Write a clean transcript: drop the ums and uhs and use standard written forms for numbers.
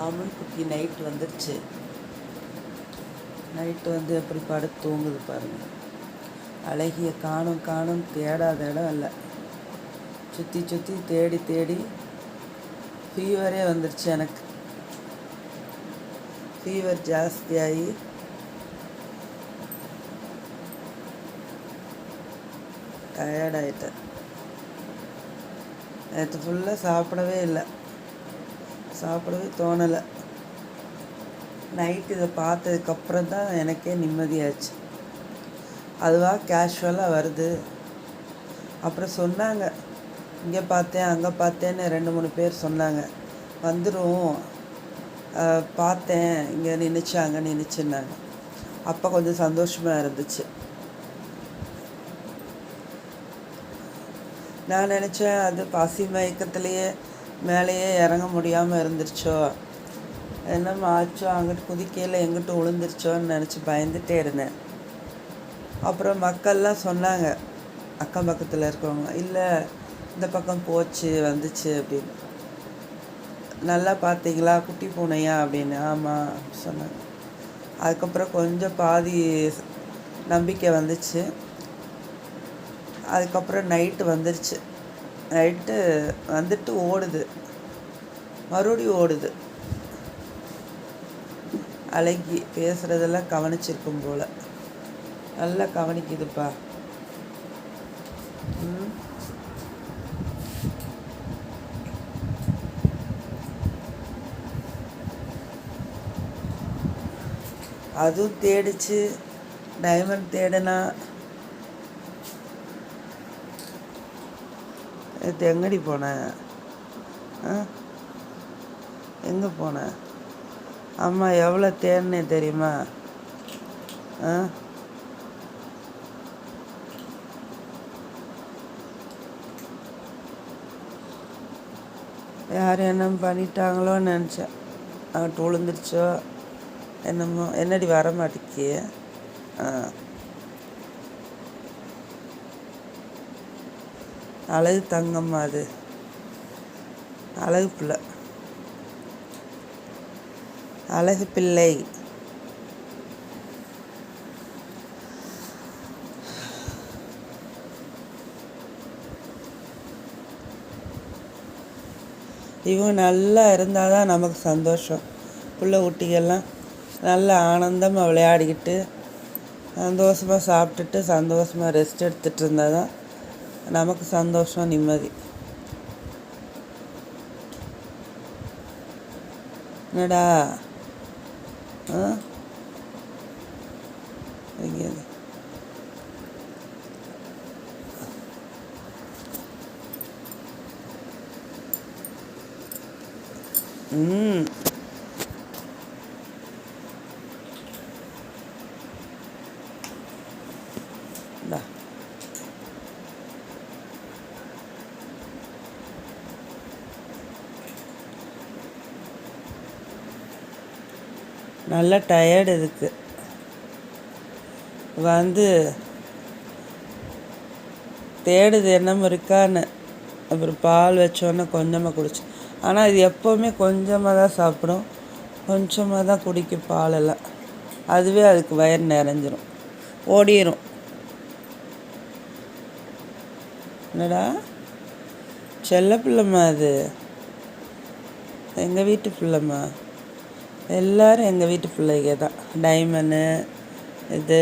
அமுல் குட்டி நைட்டு வந்துருச்சு. நைட்டு வந்து எப்படி படுத்து தூங்குது பாருங்கள். அழகிய காணும் தேடாத இடம் இல்லை. சுற்றி தேடி தேடி ஃபீவரே வந்துருச்சு எனக்கு. ஃபீவர் ஜாஸ்தியாகி டயர்டாயிட்டேன். நேற்று ஃபுல்லாக சாப்பிடவே இல்லை, சாப்பிடவே தோணலை. நைட்டு இதை பார்த்ததுக்கப்புறம் தான் எனக்கே நிம்மதியாச்சு. அதுவாக கேஷுவலாக வருது. அப்புறம் சொன்னாங்க, இங்கே பார்த்தேன் அங்கே பார்த்தேன்னு 2-3 பேர் சொன்னாங்க. வந்துடும், பார்த்தேன் இங்கே நின்றுச்சு அங்கே நின்றுச்சுன்னாங்க. அப்போ கொஞ்சம் சந்தோஷமாக இருந்துச்சு. நான் நினச்சேன் அது பசி மயக்கத்துலேயே மேலேயே இறங்க முடியாமல் இருந்துருச்சோ, என்னம்மா ஆச்சோ, அங்கிட்டு குதிக்கையில் எங்கிட்ட விழுந்துருச்சோன்னு நினச்சி பயந்துகிட்டே இருந்தேன். அப்புறம் மக்கள்லாம் சொன்னாங்க, அக்கம் பக்கத்தில் இருக்கவங்க, இல்லை இந்த பக்கம் போச்சு வந்துச்சு அப்படின்னு. நல்லா பார்த்தீங்களா குட்டி பூனையா அப்படின்னு. ஆமாம் சொன்னாங்க. அதுக்கப்புறம் கொஞ்சம் பாதி நம்பிக்கை வந்துச்சு. அதுக்கப்புறம் நைட்டு வந்துருச்சு. நைட்டு வந்துட்டு ஓடுது, மறுபடியும் ஓடுது. அழகி பேசுகிறதெல்லாம் கவனிச்சிருக்கும் போல். நல்லா கவனிக்குதுப்பா. அதுவும் தேடிச்சு. டைமண்ட் தேடினா. இது எங்கடி போனேன்? எங்கே போனேன்? அம்மா எவ்வளோ தேடினே தெரியுமா? யார் என்ன பண்ணிட்டாங்களோன்னு நினச்சேன். அவன்ட்டு விழுந்துருச்சோ என்னமோ. என்னடி வர மாட்டேக்கி? அழகு தங்கம்மா, அது அழகு பிள்ளை, அழகு பிள்ளை. இவங்க நல்லா இருந்தால் தான் நமக்கு சந்தோஷம். பிள்ளை குட்டிகள்லாம் நல்லா ஆனந்தமாக விளையாடிக்கிட்டு சந்தோஷமாக சாப்பிட்டுட்டு சந்தோஷமாக ரெஸ்ட் எடுத்துகிட்டு இருந்தால் தான் நமக்கு சந்தோஷம், நிம்மதி. என்னடா எங்கேயாது? நல்ல டயர்டு இதுக்கு. வந்து தேடுது என்னமோ இருக்கான்னு. அப்புறம் பால் வச்சோன்னே கொஞ்சமாக குடிச்சு. ஆனால் இது எப்போவுமே கொஞ்சமாக தான் சாப்பிடும், கொஞ்சமாக தான் குடிக்கும் பாலெல்லாம். அதுவே அதுக்கு வயிறு நிறைஞ்சிரும், ஓடிடும். என்னடா செல்ல பிள்ளைம்மா, அது எங்கள் வீட்டு பிள்ளைம்மா. எல்லோரும் எங்கள் வீட்டு பிள்ளைங்க தான். டைமண்டு இது